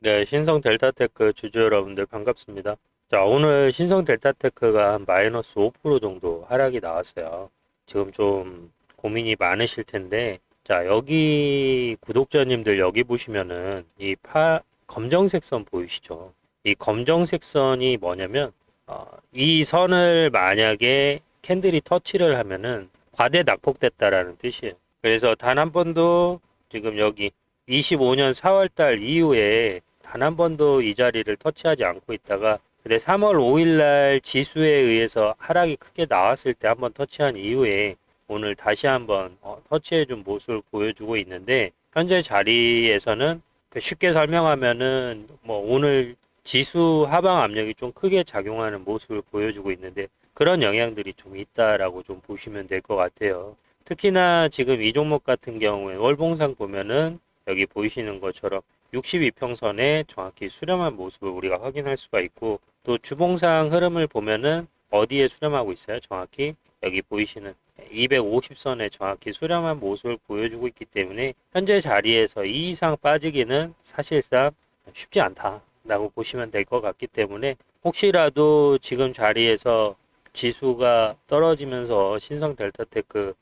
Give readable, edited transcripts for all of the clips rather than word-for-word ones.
네, 신성 델타테크 주주 여러분들 반갑습니다. 자, 오늘 신성 델타테크가 한 마이너스 5% 정도 하락이 나왔어요. 지금 좀 고민이 많으실 텐데, 자, 여기 구독자님들 여기 보시면은 검정색 선 보이시죠? 이 검정색 선이 뭐냐면, 이 선을 만약에 캔들이 터치를 하면은 과대 낙폭됐다라는 뜻이에요. 그래서 단 한 번도 지금 여기 25년 4월 달 이후에 단 한 번도 이 자리를 터치하지 않고 있다가 근데 3월 5일 날 지수에 의해서 하락이 크게 나왔을 때 한번 터치한 이후에 오늘 다시 한번 터치해준 모습을 보여주고 있는데 현재 자리에서는 쉽게 설명하면은 뭐 오늘 지수 하방 압력이 좀 크게 작용하는 모습을 보여주고 있는데 그런 영향들이 좀 있다라고 좀 보시면 될 것 같아요. 특히나 지금 이 종목 같은 경우에 월봉상 보면은 여기 보이시는 것처럼 62평선에 정확히 수렴한 모습을 우리가 확인할 수가 있고 또 주봉상 흐름을 보면은 어디에 수렴하고 있어요? 정확히 여기 보이시는 250선에 정확히 수렴한 모습을 보여주고 있기 때문에 현재 자리에서 이 이상 빠지기는 사실상 쉽지 않다라고 보시면 될 것 같기 때문에 혹시라도 지금 자리에서 지수가 떨어지면서 신성 델타테크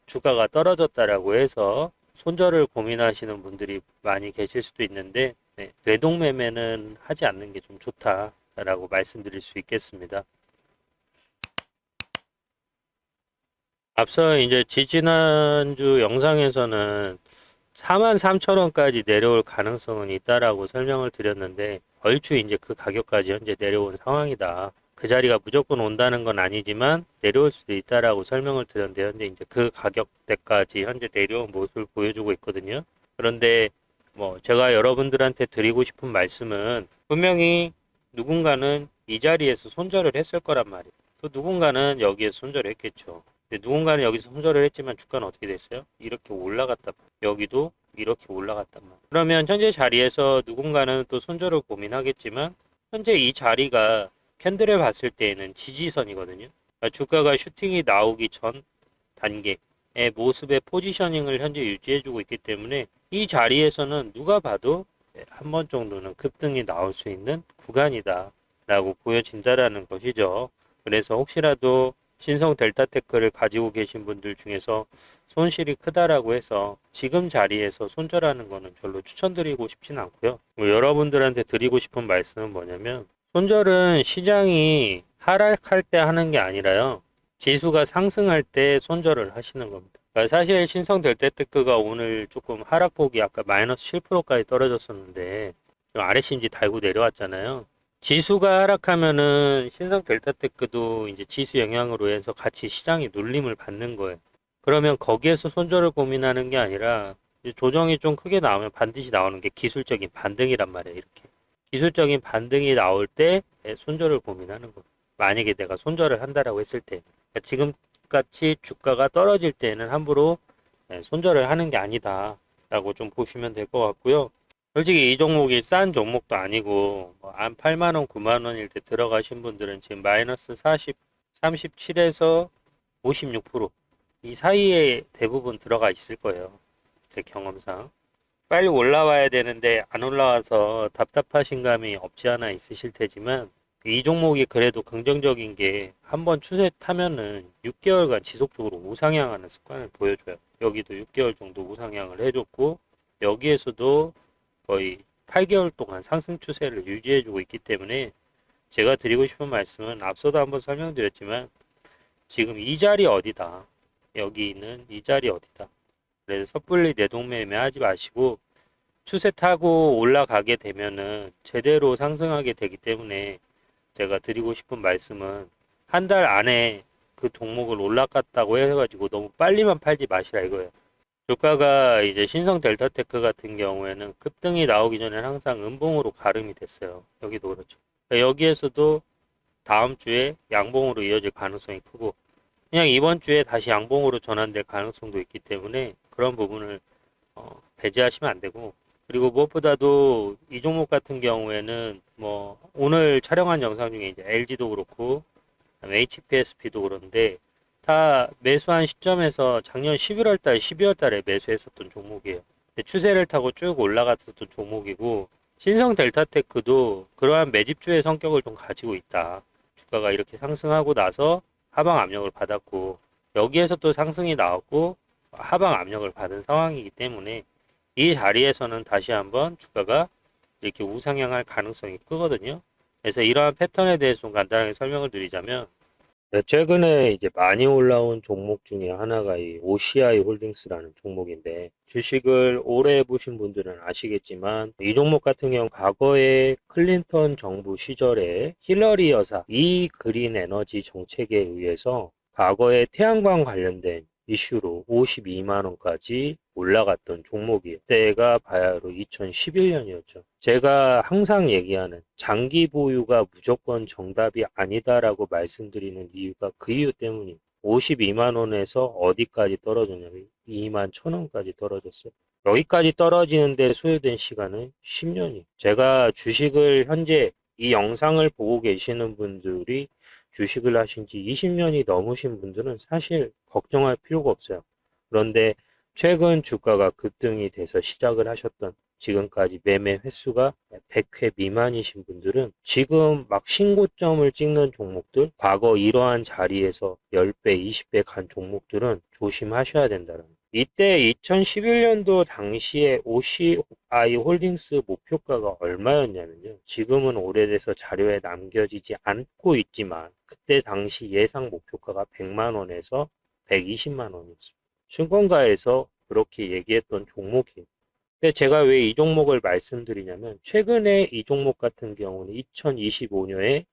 주가가 떨어졌다라고 해서 손절을 고민하시는 분들이 많이 계실 수도 있는데 네, 되동매매는 하지 않는 게 좀 좋다라고 말씀드릴 수 있겠습니다. 앞서 이제 지지난주 영상에서는 43,000원까지 내려올 가능성은 있다라고 설명을 드렸는데 얼추 이제 그 가격까지 현재 내려온 상황이다. 그 자리가 무조건 온다는 건 아니지만 내려올 수도 있다라고 설명을 드렸는데 현재 이제 그 가격대까지 현재 내려온 모습을 보여주고 있거든요. 그런데 뭐 제가 여러분들한테 드리고 싶은 말씀은 분명히 누군가는 이 자리에서 손절을 했을 거란 말이에요. 또 누군가는 여기에서 손절을 했겠죠. 근데 누군가는 여기서 손절을 했지만 주가는 어떻게 됐어요? 이렇게 올라갔단 말이에요. 여기도 이렇게 올라갔단 말이에요. 그러면 현재 자리에서 누군가는 또 손절을 고민하겠지만 현재 이 자리가 캔들을 봤을 때에는 지지선이거든요. 그러니까 주가가 슈팅이 나오기 전 단계의 모습의 포지셔닝을 현재 유지해주고 있기 때문에 이 자리에서는 누가 봐도 한 번 정도는 급등이 나올 수 있는 구간이다 라고 보여진다라는 것이죠. 그래서 혹시라도 신성 델타테크를 가지고 계신 분들 중에서 손실이 크다라고 해서 지금 자리에서 손절하는 거는 별로 추천드리고 싶진 않고요. 뭐 여러분들한테 드리고 싶은 말씀은 뭐냐면 손절은 시장이 하락할 때 하는 게 아니라요. 지수가 상승할 때 손절을 하시는 겁니다. 그러니까 사실 신성 델타테크가 오늘 조금 하락폭이 아까 마이너스 7%까지 떨어졌었는데 RS인지 달고 내려왔잖아요. 지수가 하락하면은 신성 델타테크도 이제 지수 영향으로 해서 같이 시장이 눌림을 받는 거예요. 그러면 거기에서 손절을 고민하는 게 아니라 조정이 좀 크게 나오면 반드시 나오는 게 기술적인 반등이란 말이에요. 이렇게. 기술적인 반등이 나올 때 손절을 고민하는 거예요. 만약에 내가 손절을 한다라고 했을 때. 그러니까 지금 같이 주가가 떨어질 때는 함부로 손절을 하는 게 아니다. 라고 좀 보시면 될 것 같고요. 솔직히 이 종목이 싼 종목도 아니고 뭐한 8만 원, 9만 원일 때 들어가신 분들은 지금 마이너스 40, 37에서 56%이 사이에 대부분 들어가 있을 거예요. 제 경험상. 빨리 올라와야 되는데 안 올라와서 답답하신 감이 없지 않아 있으실 테지만 이 종목이 그래도 긍정적인 게 한번 추세 타면은 6개월간 지속적으로 우상향하는 습관을 보여줘요. 여기도 6개월 정도 우상향을 해줬고 여기에서도 거의 8개월 동안 상승 추세를 유지해주고 있기 때문에 제가 드리고 싶은 말씀은 앞서도 한번 설명드렸지만 지금 이 자리 어디다. 여기 있는 이 자리 어디다. 그래서 섣불리 내동매매 하지 마시고 추세 타고 올라가게 되면은 제대로 상승하게 되기 때문에 제가 드리고 싶은 말씀은 한 달 안에 그 종목을 올라갔다고 해가지고 너무 빨리만 팔지 마시라 이거예요. 주가가 이제 신성 델타테크 같은 경우에는 급등이 나오기 전에 항상 음봉으로 가름이 됐어요. 여기도 그렇죠. 그러니까 여기에서도 다음 주에 양봉으로 이어질 가능성이 크고 그냥 이번 주에 다시 양봉으로 전환될 가능성도 있기 때문에 그런 부분을 배제하시면 안 되고 그리고 무엇보다도 이 종목 같은 경우에는 뭐 오늘 촬영한 영상 중에 이제 LG도 그렇고 HPSP도 그런데 다 매수한 시점에서 작년 11월 달, 12월 달에 매수했었던 종목이에요. 근데 추세를 타고 쭉 올라갔었던 종목이고 신성 델타테크도 그러한 매집주의 성격을 좀 가지고 있다. 주가가 이렇게 상승하고 나서 하방 압력을 받았고 여기에서 또 상승이 나왔고 하방 압력을 받은 상황이기 때문에 이 자리에서는 다시 한번 주가가 이렇게 우상향할 가능성이 크거든요. 그래서 이러한 패턴에 대해서 좀 간단하게 설명을 드리자면 최근에 이제 많이 올라온 종목 중에 하나가 이 OCI 홀딩스라는 종목인데 주식을 오래 보신 분들은 아시겠지만 이 종목 같은 경우 과거에 클린턴 정부 시절에 힐러리 여사 이 그린 에너지 정책에 의해서 과거에 태양광 관련된 이슈로 52만 원까지 올라갔던 종목이에요. 그때가 바야흐로 2011년이었죠. 제가 항상 얘기하는 장기 보유가 무조건 정답이 아니다라고 말씀드리는 이유가 그 이유 때문이에요. 52만 원에서 어디까지 떨어졌냐면 2만 1천 원까지 떨어졌어요. 여기까지 떨어지는데 소요된 시간은 10년이에요. 제가 주식을 현재 이 영상을 보고 계시는 분들이 주식을 하신 지 20년이 넘으신 분들은 사실 걱정할 필요가 없어요. 그런데 최근 주가가 급등이 돼서 시작을 하셨던 지금까지 매매 횟수가 100회 미만이신 분들은 지금 막 신고점을 찍는 종목들, 과거 이러한 자리에서 10배, 20배 간 종목들은 조심하셔야 된다는 거예요. 이때 2011년도 당시에 OCI 홀딩스 목표가가 얼마였냐면요. 지금은 오래돼서 자료에 남겨지지 않고 있지만 그때 당시 예상 목표가가 100만 원에서 120만 원이었습니다. 증권가에서 그렇게 얘기했던 종목이에요. 근데 제가 왜 이 종목을 말씀드리냐면 최근에 이 종목 같은 경우는 2025년에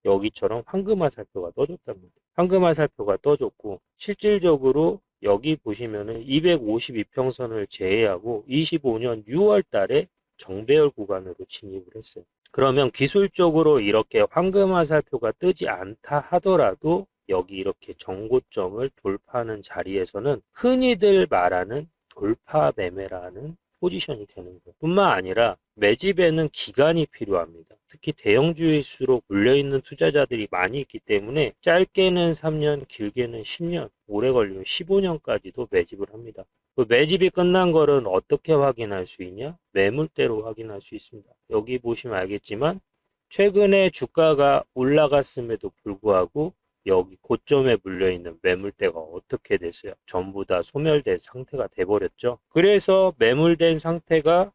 여기처럼 황금화살표가 떠줬단 말이에요. 황금화살표가 떠줬고 실질적으로 여기 보시면은 252평선을 제외하고 25년 6월 달에 정배열 구간으로 진입을 했어요. 그러면 기술적으로 이렇게 황금화살표가 뜨지 않다 하더라도 여기 이렇게 정고점을 돌파하는 자리에서는 흔히들 말하는 돌파 매매라는 포지션이 되는 거예요. 뿐만 아니라 매집에는 기간이 필요합니다. 특히 대형주일수록 물려있는 투자자들이 많이 있기 때문에 짧게는 3년, 길게는 10년, 오래 걸리면 15년까지도 매집을 합니다. 그 매집이 끝난 거는 어떻게 확인할 수 있냐? 매물대로 확인할 수 있습니다. 여기 보시면 알겠지만 최근에 주가가 올라갔음에도 불구하고 여기 고점에 물려있는 매물대가 어떻게 됐어요? 전부 다 소멸된 상태가 돼버렸죠. 그래서 매물대가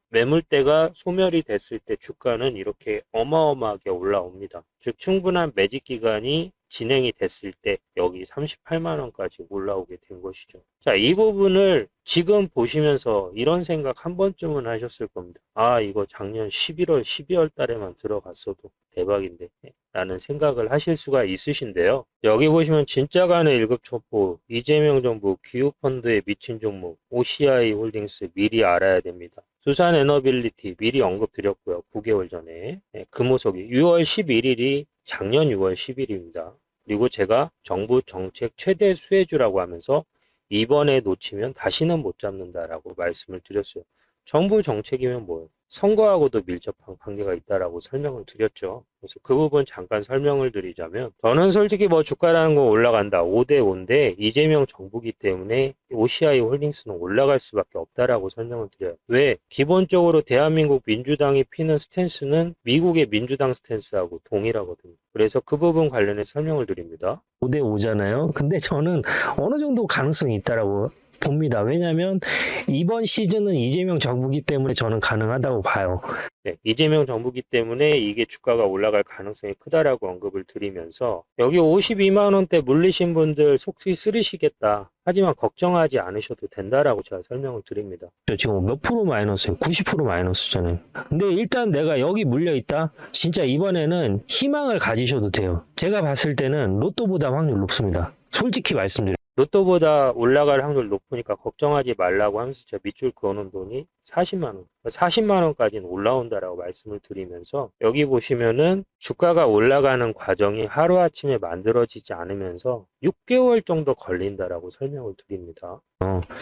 소멸이 됐을 때 주가는 이렇게 어마어마하게 올라옵니다. 즉 충분한 매집 기간이 진행이 됐을 때 여기 38만 원까지 올라오게 된 것이죠. 자, 이 부분을 지금 보시면서 이런 생각 한 번쯤은 하셨을 겁니다. 아, 이거 작년 11월, 12월 달에만 들어갔어도 대박인데 라는 생각을 하실 수가 있으신데요. 여기 보시면 진짜 간의 1급 첩보, 이재명 정부 기후펀드에 미친 종목, OCI 홀딩스 미리 알아야 됩니다. 두산 에너빌리티 미리 언급드렸고요. 9개월 전에. 금호석이 6월 11일이 작년 6월 10일입니다. 그리고 제가 정부 정책 최대 수혜주라고 하면서 이번에 놓치면 다시는 못 잡는다라고 말씀을 드렸어요. 정부 정책이면 뭐예요? 선거하고도 밀접한 관계가 있다라고 설명을 드렸죠. 그래서 그 부분 잠깐 설명을 드리자면 저는 솔직히 뭐 주가라는 거 올라간다. 5대 5인데 이재명 정부기 때문에 OCI 홀딩스는 올라갈 수밖에 없다라고 설명을 드려요. 왜? 기본적으로 대한민국 민주당이 피는 스탠스는 미국의 민주당 스탠스하고 동일하거든요. 그래서 그 부분 관련해서 설명을 드립니다. 5대 5잖아요. 근데 저는 어느 정도 가능성이 있다라고 봅니다. 왜냐하면 이번 시즌은 이재명 정부기 때문에 저는 가능하다고 봐요. 네, 이재명 정부기 때문에 이게 주가가 올라갈 가능성이 크다라고 언급을 드리면서 여기 52만 원대 물리신 분들 속이 쓰리시겠다. 하지만 걱정하지 않으셔도 된다라고 제가 설명을 드립니다. 지금 몇 프로 마이너스예요? 90% 마이너스잖아요. 근데 일단 내가 여기 물려있다? 진짜 이번에는 희망을 가지셔도 돼요. 제가 봤을 때는 로또보다 확률 높습니다. 솔직히 말씀드려요. 로또보다 올라갈 확률 높으니까 걱정하지 말라고 하면서 제가 밑줄 그어놓은 돈이 40만 원. 40만 원까지는 올라온다라고 말씀을 드리면서 여기 보시면은 주가가 올라가는 과정이 하루아침에 만들어지지 않으면서 6개월 정도 걸린다라고 설명을 드립니다.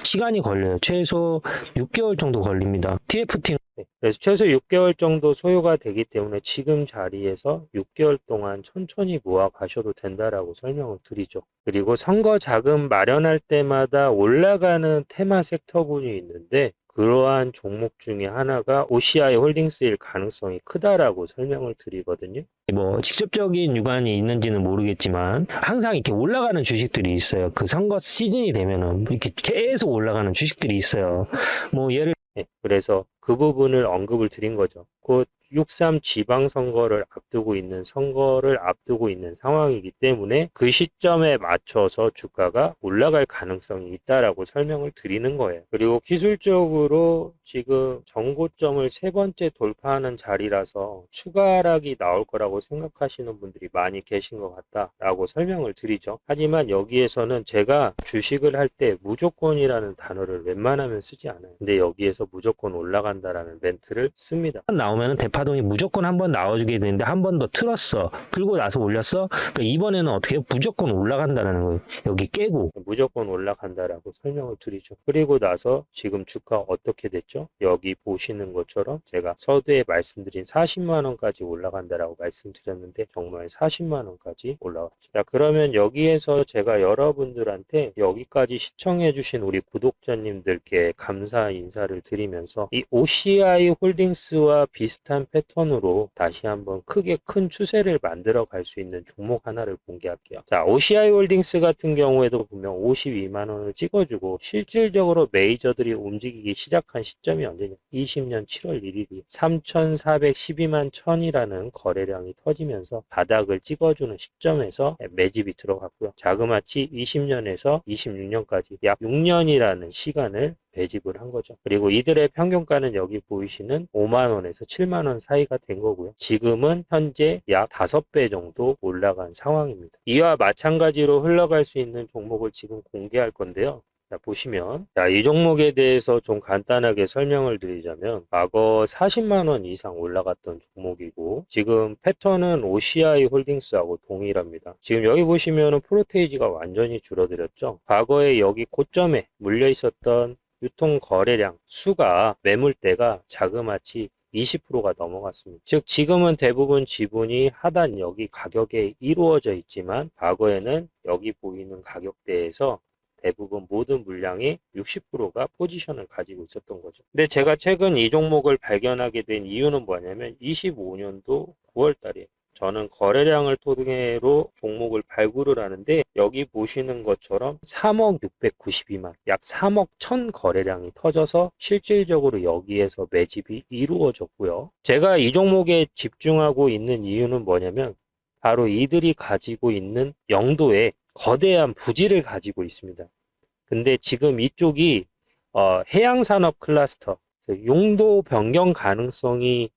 시간이 걸려요. 최소 6개월 정도 걸립니다. TFT 네, 그래서 최소 6개월 정도 소요가 되기 때문에 지금 자리에서 6개월 동안 천천히 모아 가셔도 된다라고 설명을 드리죠. 그리고 선거 자금 마련할 때마다 올라가는 테마 섹터군이 있는데 그러한 종목 중에 하나가 OCI 홀딩스일 가능성이 크다라고 설명을 드리거든요. 뭐 직접적인 유관이 있는지는 모르겠지만 항상 이렇게 올라가는 주식들이 있어요. 그 선거 시즌이 되면은 이렇게 계속 올라가는 주식들이 있어요. 뭐 예를 그래서 그 부분을 언급을 드린 거죠. 곧 6.3 지방선거를 앞두고 있는 상황이기 때문에 그 시점에 맞춰서 주가가 올라갈 가능성이 있다라고 설명을 드리는 거예요. 그리고 기술적으로 지금 전고점을 세 번째 돌파하는 자리라서 추가 하락이 나올 거라고 생각하시는 분들이 많이 계신 것 같다라고 설명을 드리죠. 하지만 여기에서는 제가 주식을 할 때 무조건이라는 단어를 웬만하면 쓰지 않아요. 근데 여기에서 무조건 올라간다라는 멘트를 씁니다. 나오면 대파동이 무조건 한번 나와주게 되는데 한 번 더 틀었어. 그리고 나서 올렸어. 그러니까 이번에는 어떻게 해요? 무조건 올라간다는 거예요. 여기 깨고 무조건 올라간다라고 설명을 드리죠. 그리고 나서 지금 주가 어떻게 됐죠? 여기 보시는 것처럼 제가 서두에 말씀드린 40만 원까지 올라간다라고 말씀드렸는데 정말 40만 원까지 올라왔죠. 자, 그러면 여기에서 제가 여러분들한테 여기까지 시청해 주신 우리 구독자님들께 감사 인사를 드리면서 이 OCI 홀딩스와 비슷한 패턴으로 다시 한번 크게 큰 추세를 만들어 갈 수 있는 종목 하나를 공개할게요. 자, OCI 홀딩스 같은 경우에도 보면 52만 원을 찍어주고 실질적으로 메이저들이 움직이기 시작한 시점이 언제냐? 20년 7월 1일이 3,412만 천이라는 거래량이 터지면서 바닥을 찍어주는 시점에서 매집이 들어갔고요. 자그마치 20년에서 26년까지 약 6년이라는 시간을 매집을 한 거죠. 그리고 이들의 평균가는 여기 보이시는 5만 원에서 7만 원 사이가 된 거고요. 지금은 현재 약 5배 정도 올라간 상황입니다. 이와 마찬가지로 흘러갈 수 있는 종목을 지금 공개할 건데요. 자, 보시면 이 종목에 대해서 좀 간단하게 설명을 드리자면 과거 40만 원 이상 올라갔던 종목이고 지금 패턴은 OCI 홀딩스하고 동일합니다. 지금 여기 보시면 프로테이지가 완전히 줄어들었죠. 과거에 여기 고점에 물려 있었던 유통 거래량 수가 매물대가 자그마치 20%가 넘어갔습니다. 즉 지금은 대부분 지분이 하단 여기 가격에 이루어져 있지만 과거에는 여기 보이는 가격대에서 대부분 모든 물량의 60%가 포지션을 가지고 있었던 거죠. 근데 제가 최근 이 종목을 발견하게 된 이유는 뭐냐면 25년도 9월 달이에요. 저는 거래량을 통해로 종목을 발굴을 하는데 여기 보시는 것처럼 3억 692만 약 3억 1000 거래량이 터져서 실질적으로 여기에서 매집이 이루어졌고요. 제가 이 종목에 집중하고 있는 이유는 뭐냐면 바로 이들이 가지고 있는 영도에 거대한 부지를 가지고 있습니다. 근데 지금 이쪽이 해양산업 클러스터 용도 변경 가능성이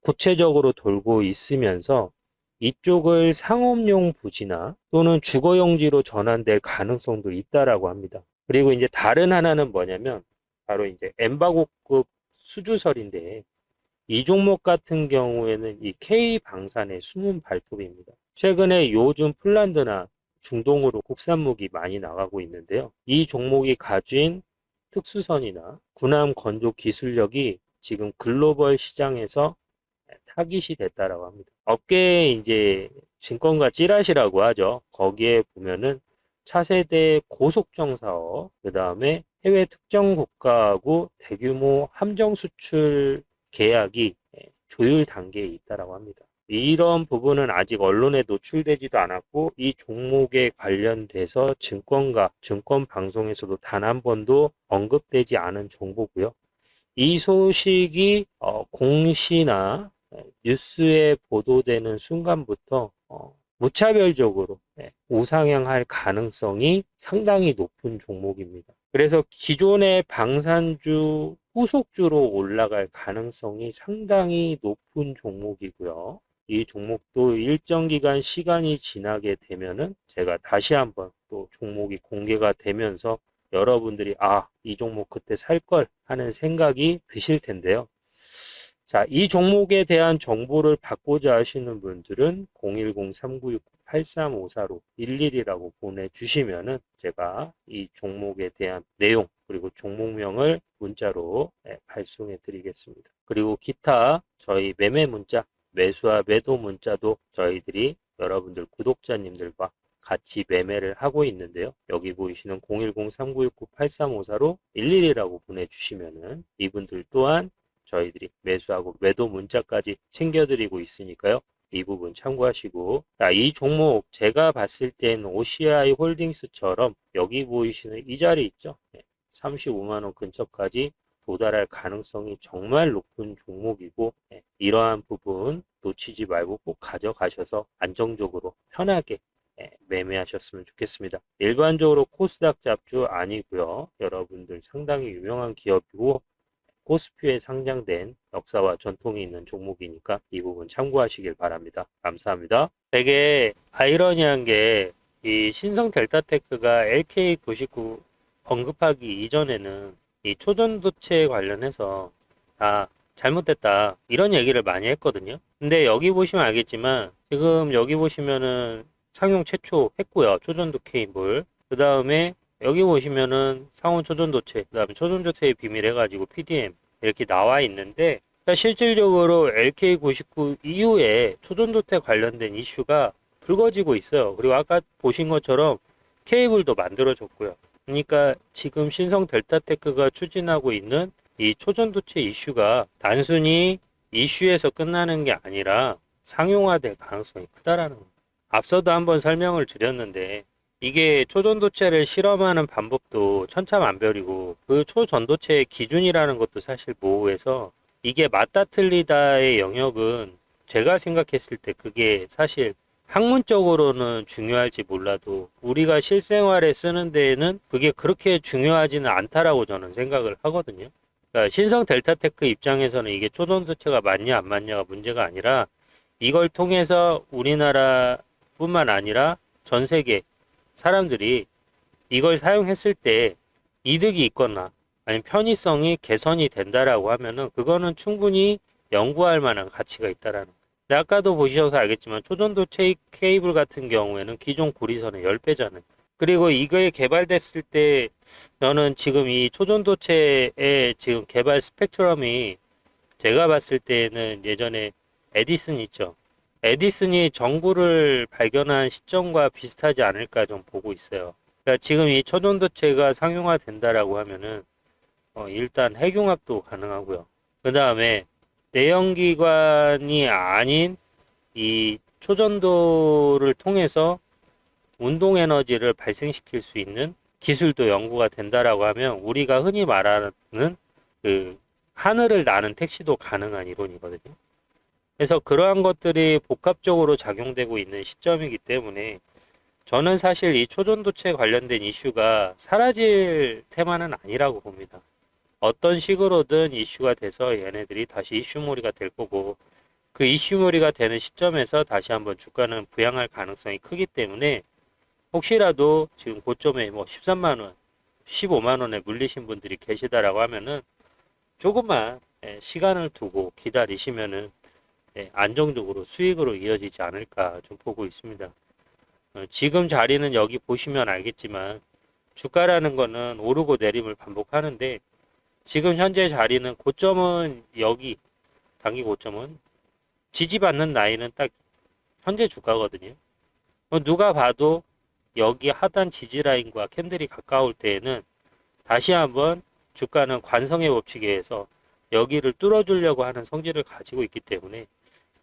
구체적으로 돌고 있으면서 이쪽을 상업용 부지나 또는 주거용지로 전환될 가능성도 있다라고 합니다. 그리고 이제 다른 하나는 뭐냐면 바로 이제 엠바고급 수주설인데 이 종목 같은 경우에는 이 K방산의 숨은 발톱입니다. 최근에 요즘 폴란드나 중동으로 국산 무기 많이 나가고 있는데요. 이 종목이 가진 특수선이나 군함 건조 기술력이 지금 글로벌 시장에서 타깃이 됐다라고 합니다. 업계에 이제 증권가 찌라시라고 하죠. 거기에 보면은 차세대 고속정 사업, 그 다음에 해외 특정 국가하고 대규모 함정 수출 계약이 조율 단계에 있다라고 합니다. 이런 부분은 아직 언론에 노출되지도 않았고 이 종목에 관련돼서 증권가, 증권 방송에서도 단 한 번도 언급되지 않은 정보고요. 이 소식이 공시나 뉴스에 보도되는 순간부터 무차별적으로 우상향할 가능성이 상당히 높은 종목입니다. 그래서 기존의 방산주 후속주로 올라갈 가능성이 상당히 높은 종목이고요. 이 종목도 일정 기간 시간이 지나게 되면은 제가 다시 한번 또 종목이 공개가 되면서 여러분들이 이 종목 그때 살 걸 하는 생각이 드실 텐데요. 자, 이 종목에 대한 정보를 받고자 하시는 분들은 010-3969-8354로 11이라고 보내주시면은 제가 이 종목에 대한 내용 그리고 종목명을 문자로 발송해 드리겠습니다. 그리고 기타 저희 매매 문자, 매수와 매도 문자도 저희들이 여러분들 구독자님들과 같이 매매를 하고 있는데요. 여기 보이시는 010-3969-8354로 11이라고 보내주시면은 이분들 또한 저희들이 매수하고 매도 문자까지 챙겨드리고 있으니까요. 이 부분 참고하시고, 자, 이 종목 제가 봤을 때는 OCI 홀딩스처럼 여기 보이시는 이 자리 있죠? 35만 원 근처까지 도달할 가능성이 정말 높은 종목이고, 이러한 부분 놓치지 말고 꼭 가져가셔서 안정적으로 편하게 매매하셨으면 좋겠습니다. 일반적으로 코스닥 잡주 아니고요. 여러분들 상당히 유명한 기업이고 코스피에 상장된 역사와 전통이 있는 종목이니까 이 부분 참고하시길 바랍니다. 감사합니다. 되게 아이러니한 게 이 신성 델타테크가 LK99 언급하기 이전에는 이 초전도체 관련해서 다 잘못됐다 이런 얘기를 많이 했거든요. 근데 여기 보시면 알겠지만 지금 여기 보시면은 상용 최초 했고요. 초전도 케이블. 그 다음에 여기 보시면은 상온 초전도체, 그 다음에 초전도체의 비밀 해가지고 PDM 이렇게 나와 있는데, 그러니까 실질적으로 LK99 이후에 초전도체 관련된 이슈가 불거지고 있어요. 그리고 아까 보신 것처럼 케이블도 만들어졌고요. 그러니까 지금 신성 델타테크가 추진하고 있는 이 초전도체 이슈가 단순히 이슈에서 끝나는 게 아니라 상용화될 가능성이 크다라는 겁니다. 앞서도 한번 설명을 드렸는데 이게 초전도체를 실험하는 방법도 천차만별이고 그 초전도체의 기준이라는 것도 사실 모호해서 이게 맞다 틀리다의 영역은 제가 생각했을 때 그게 사실 학문적으로는 중요할지 몰라도 우리가 실생활에 쓰는 데에는 그게 그렇게 중요하지는 않다라고 저는 생각을 하거든요. 그러니까 신성 델타테크 입장에서는 이게 초전도체가 맞냐 안 맞냐가 문제가 아니라 이걸 통해서 우리나라뿐만 아니라 전 세계 사람들이 이걸 사용했을 때 이득이 있거나 아니면 편의성이 개선이 된다라고 하면은 그거는 충분히 연구할 만한 가치가 있다라는 거예요. 근데 아까도 보셔서 알겠지만 초전도체 케이블 같은 경우에는 기존 구리선의 10배잖아요. 그리고 이게 개발됐을 때 저는 지금 이 초전도체의 지금 개발 스펙트럼이 제가 봤을 때는 예전에 에디슨 있죠. 에디슨이 전구를 발견한 시점과 비슷하지 않을까 좀 보고 있어요. 그러니까 지금 이 초전도체가 상용화 된다라고 하면은 일단 핵융합도 가능하고요. 그 다음에 내연기관이 아닌 이 초전도를 통해서 운동 에너지를 발생시킬 수 있는 기술도 연구가 된다라고 하면 우리가 흔히 말하는 그 하늘을 나는 택시도 가능한 이론이거든요. 그래서 그러한 것들이 복합적으로 작용되고 있는 시점이기 때문에 저는 사실 이 초전도체 관련된 이슈가 사라질 테마는 아니라고 봅니다. 어떤 식으로든 이슈가 돼서 얘네들이 다시 이슈몰이가 될 거고 그 이슈몰이가 되는 시점에서 다시 한번 주가는 부양할 가능성이 크기 때문에 혹시라도 지금 고점에 뭐 13만 원, 15만 원에 물리신 분들이 계시다라고 하면은 조금만 시간을 두고 기다리시면은 안정적으로 수익으로 이어지지 않을까 좀 보고 있습니다. 지금 자리는 여기 보시면 알겠지만 주가라는 거는 오르고 내림을 반복하는데 지금 현재 자리는 고점은 여기 단기 고점은 지지받는 라인은 딱 현재 주가거든요. 누가 봐도 여기 하단 지지 라인과 캔들이 가까울 때에는 다시 한번 주가는 관성의 법칙에 의해서 여기를 뚫어주려고 하는 성질을 가지고 있기 때문에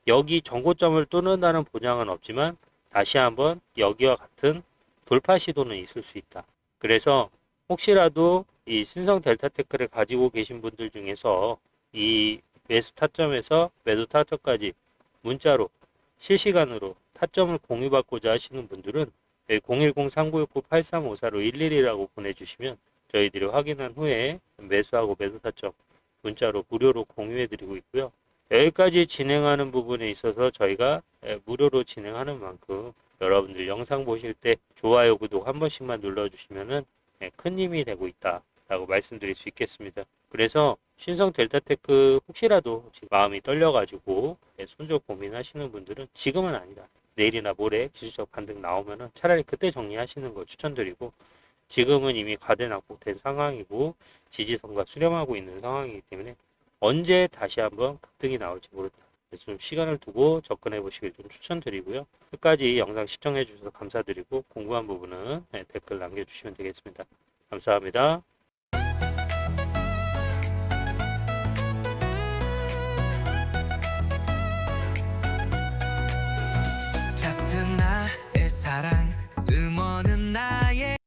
여기 정고점을 뚫는다는 보장은 없지만 다시 한번 여기와 같은 돌파 시도는 있을 수 있다. 그래서 혹시라도 이 신성 델타테크를 가지고 계신 분들 중에서 이 매수 타점에서 매도 타점까지 문자로 실시간으로 타점을 공유받고자 하시는 분들은 010-3969-8354로 11이라고 보내주시면 저희들이 확인한 후에 매수하고 매도 타점 문자로 무료로 공유해드리고 있고요. 여기까지 진행하는 부분에 있어서 저희가 무료로 진행하는 만큼 여러분들 영상 보실 때 좋아요, 구독 한 번씩만 눌러주시면은 큰 힘이 되고 있다라고 말씀드릴 수 있겠습니다. 그래서 신성 델타테크 혹시라도 지금 마음이 떨려가지고 손절 고민하시는 분들은 지금은 아니다. 내일이나 모레 기술적 반등 나오면은 차라리 그때 정리하시는 걸 추천드리고 지금은 이미 과대 낙폭된 상황이고 지지선과 수렴하고 있는 상황이기 때문에 언제 다시 한번 급등이 나올지 모른다. 그래서 좀 시간을 두고 접근해 보시길 좀 추천드리고요. 끝까지 영상 시청해 주셔서 감사드리고 궁금한 부분은 댓글 남겨주시면 되겠습니다. 감사합니다. 짙은 나의 사랑